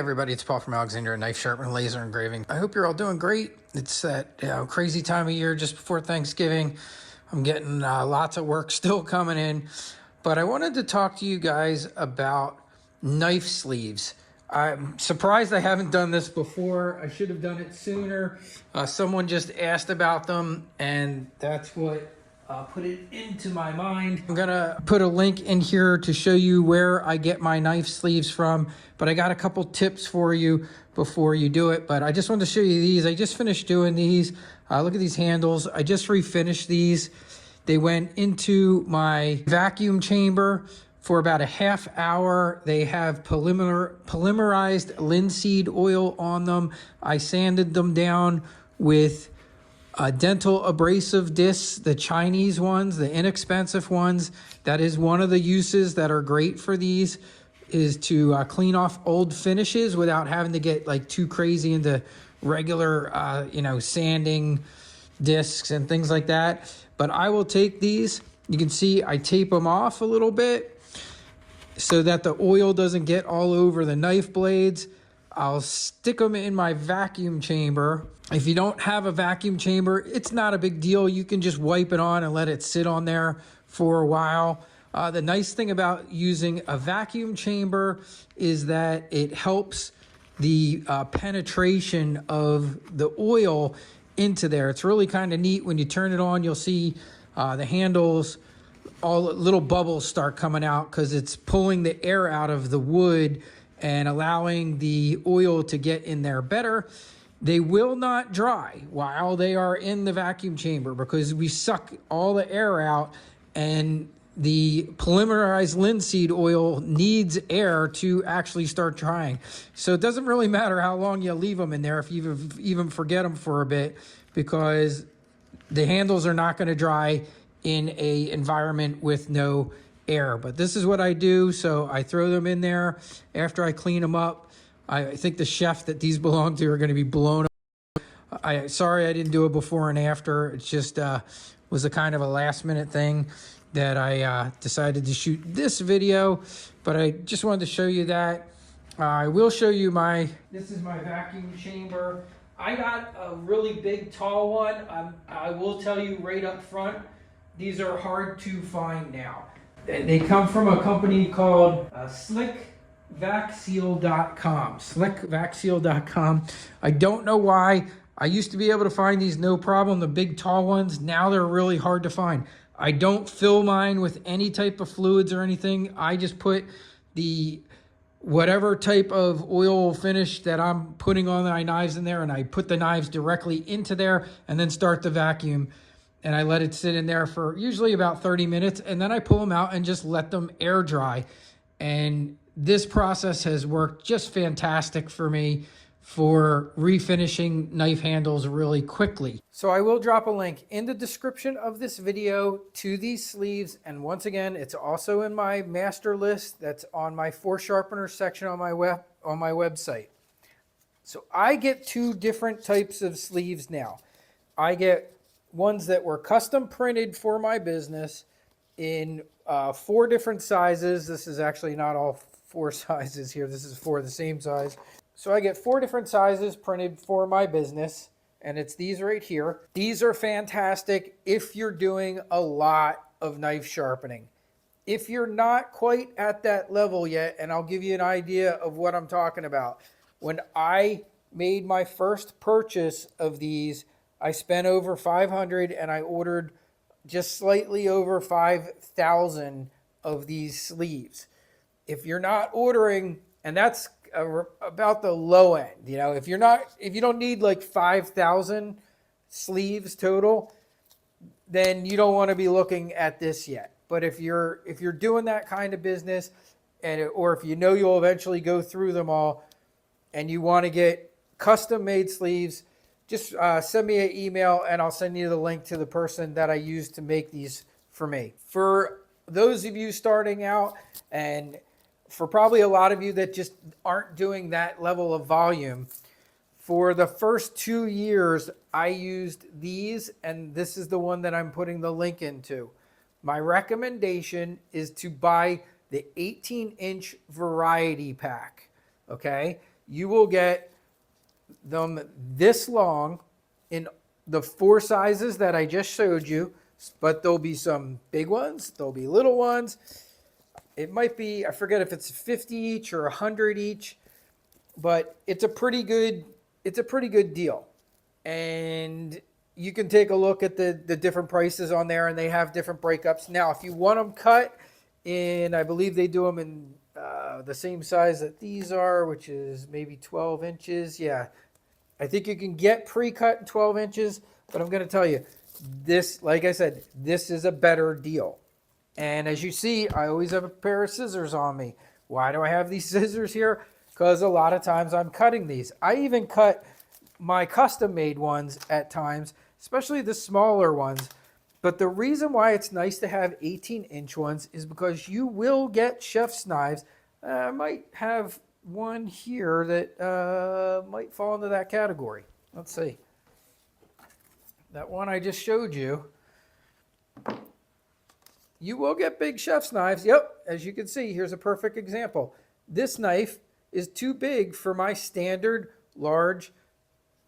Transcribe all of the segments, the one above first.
everybody, it's Paul from Alexandria Knife Sharpening Laser Engraving. I hope you're all doing great. It's that crazy time of year just before Thanksgiving. I'm getting lots of work still coming in, but I wanted to talk to you guys about knife sleeves. I'm surprised I haven't done this before. I should have done it sooner. Someone just asked about them, and that's what put it into my mind. I'm gonna put a link in here to show you where I get my knife sleeves from, but I got a couple tips for you before you do it. But I just wanted to show you these. I just finished doing these. Look at these handles. I just refinished these. They went into my vacuum chamber for about a half hour. They have polymerized linseed oil on them. I sanded them down with dental abrasive discs, the Chinese ones, the inexpensive ones. That is one of the uses that are great for these, is to clean off old finishes without having to get like too crazy into regular, sanding discs and things like that. But I will take these. You can see I tape them off a little bit so that the oil doesn't get all over the knife blades. I'll stick them in my vacuum chamber. If you don't have a vacuum chamber, it's not a big deal. You can just wipe it on and let it sit on there for a while. The nice thing about using a vacuum chamber is that it helps the penetration of the oil into there. It's really kind of neat. When you turn it on, you'll see the handles, all little bubbles start coming out because it's pulling the air out of the wood and allowing the oil to get in there better. They will not dry while they are in the vacuum chamber because we suck all the air out, and the polymerized linseed oil needs air to actually start drying. So it doesn't really matter how long you leave them in there if you even forget them for a bit, because the handles are not going to dry in a environment with no air. But this is what I do. So I throw them in there after I clean them up. I think the chef that these belong to are going to be blown up. Sorry I didn't do a before and after. It just was a kind of a last minute thing that I decided to shoot this video. But I just wanted to show you that. I will show you this is my vacuum chamber. I got a really big, tall one. I will tell you right up front, these are hard to find now. They come from a company called slickvacseal.com. Slickvacseal.com. I don't know why. I used to be able to find these no problem, the big tall ones. Now they're really hard to find. I don't fill mine with any type of fluids or anything. I just put the whatever type of oil finish that I'm putting on my knives in there, and I put the knives directly into there and then start the vacuum. And I let it sit in there for usually about 30 minutes. And then I pull them out and just let them air dry. And this process has worked just fantastic for me for refinishing knife handles really quickly. So I will drop a link in the description of this video to these sleeves. And once again, it's also in my master list that's on my Foresharpener section on my website. So I get two different types of sleeves now. I get ones that were custom printed for my business in 4 different sizes. This is actually not all 4 sizes here. This is 4 the same size. So I get 4 different sizes printed for my business, and it's these right here. These are fantastic if you're doing a lot of knife sharpening. If you're not quite at that level yet, and I'll give you an idea of what I'm talking about. When I made my first purchase of these, I spent over $500 and I ordered just slightly over 5,000 of these sleeves. If you're not ordering, and that's about the low end, if you don't need like 5,000 sleeves total, then you don't want to be looking at this yet. But if you're doing that kind of business, or if you'll eventually go through them all and you want to get custom made sleeves, just send me an email and I'll send you the link to the person that I used to make these for me. For those of you starting out, and for probably a lot of you that just aren't doing that level of volume, for the first 2 years, I used these, and this is the one that I'm putting the link into. My recommendation is to buy the 18-inch variety pack, okay? you will get them this long in the 4 sizes that I just showed you, but there'll be some big ones, there'll be little ones. It might be, I forget if it's 50 each or 100 each, but it's a pretty good deal. And you can take a look at the different prices on there, and they have different breakups. Now, if you want them cut in, I believe they do them in the same size that these are, which is maybe 12 inches. Yeah, I think you can get pre-cut in 12 inches, but I'm going to tell you, this, like I said, this is a better deal. And as you see, I always have a pair of scissors on me. Why do I have these scissors here? Because a lot of times I'm cutting these. I even cut my custom made ones at times, especially the smaller ones. But the reason why it's nice to have 18-inch ones is because you will get chef's knives. I might have one here that might fall into that category. Let's see. That one I just showed you. You will get big chef's knives. Yep, as you can see, here's a perfect example. This knife is too big for my standard large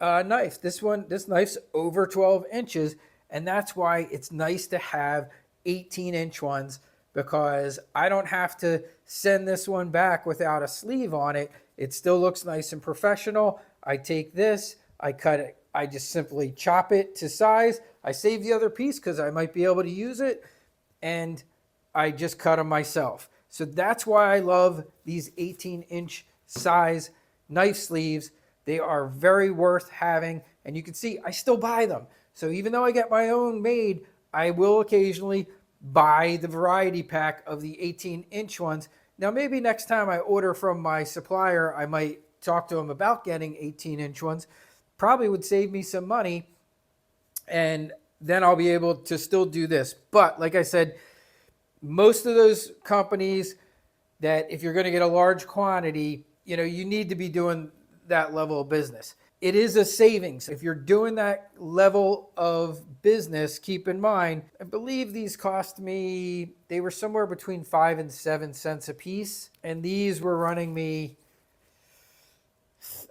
knife. This knife's over 12 inches, and that's why it's nice to have 18-inch ones, because I don't have to send this one back without a sleeve on it. It still looks nice and professional. I take this, I cut it, I just simply chop it to size. I save the other piece because I might be able to use it, and I just cut them myself. So that's why I love these 18-inch size knife sleeves. They are very worth having, and you can see I still buy them. So even though I get my own made, I will occasionally buy the variety pack of the 18-inch ones. Now, maybe next time I order from my supplier, I might talk to them about getting 18-inch ones. Probably would save me some money, and then I'll be able to still do this. But like I said, most of those companies that if you're going to get a large quantity, you need to be doing that level of business. It is a savings. If you're doing that level of business, keep in mind, I believe these cost me, they were somewhere between 5 and 7 cents a piece. And these were running me,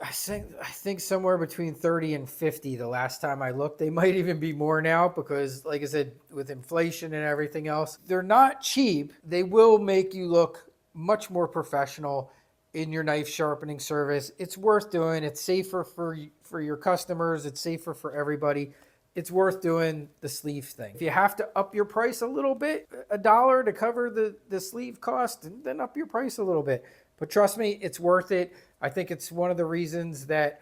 I think somewhere between 30 and 50 the last time I looked. They might even be more now because, like I said, with inflation and everything else, they're not cheap. They will make you look much more professional in your knife sharpening service. It's worth doing. It's safer for your customers. It's safer for everybody. It's worth doing the sleeve thing. If you have to up your price a little bit, $1 to cover the sleeve cost, then up your price a little bit. But trust me, it's worth it. I think it's one of the reasons that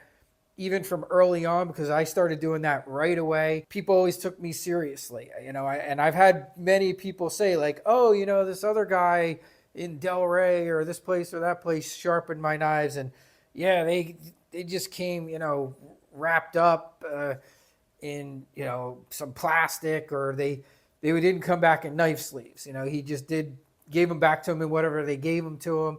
even from early on, because I started doing that right away, people always took me seriously. And I've had many people say like, oh, this other guy in Delray or this place or that place sharpened my knives, and yeah, they just came wrapped up in some plastic, or they didn't come back in knife sleeves. He just gave them back to him in whatever they gave them to him,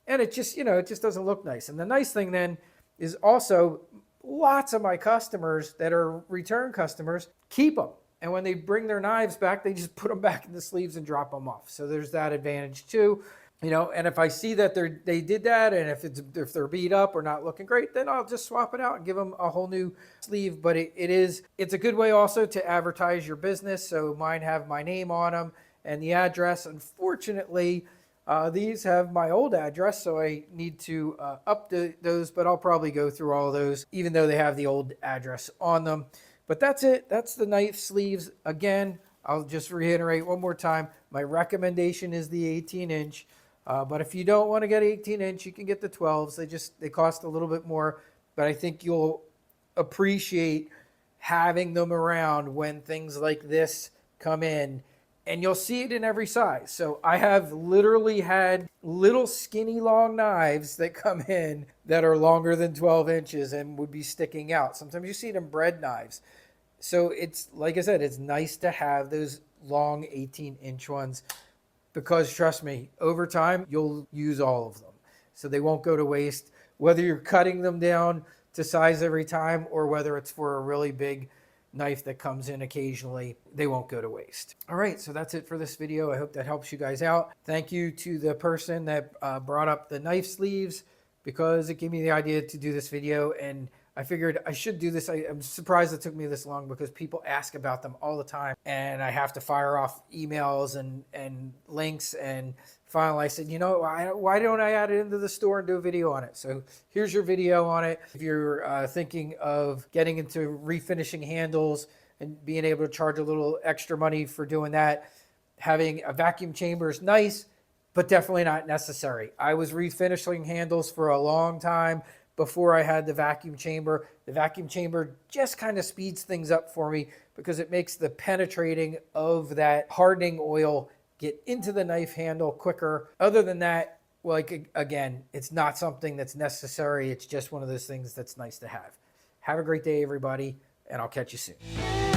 and it just doesn't look nice. And the nice thing then is also lots of my customers that are return customers keep them. And when they bring their knives back, they just put them back in the sleeves and drop them off. So there's that advantage too. And if I see that they did that, and if they're beat up or not looking great, then I'll just swap it out and give them a whole new sleeve. But it's a good way also to advertise your business. So mine have my name on them and the address. Unfortunately, these have my old address, so I need to update those, but I'll probably go through all of those, even though they have the old address on them. But that's it. That's the knife sleeves. Again, I'll just reiterate one more time. My recommendation is the 18-inch. But if you don't want to get 18-inch, you can get the 12s. They cost a little bit more, but I think you'll appreciate having them around when things like this come in. And you'll see it in every size. So I have literally had little skinny long knives that come in that are longer than 12 inches and would be sticking out. Sometimes you see it in bread knives. So it's, like I said, it's nice to have those long 18-inch ones, because trust me, over time, you'll use all of them. So they won't go to waste, whether you're cutting them down to size every time or whether it's for a really big knife that comes in occasionally, they won't go to waste. All right, so that's it for this video. I hope that helps you guys out. Thank you to the person that brought up the knife sleeves. because it gave me the idea to do this video, and I figured I should do this. I'm surprised it took me this long because people ask about them all the time, and I have to fire off emails and links. And finally I said, you know, why don't I add it into the store and do a video on it? So here's your video on it. If you're thinking of getting into refinishing handles and being able to charge a little extra money for doing that, having a vacuum chamber is nice, but definitely not necessary. I was refinishing handles for a long time before I had the vacuum chamber. The vacuum chamber just kind of speeds things up for me because it makes the penetrating of that hardening oil get into the knife handle quicker. Other than that, like, again, it's not something that's necessary. It's just one of those things that's nice to have. Have a great day, everybody, and I'll catch you soon.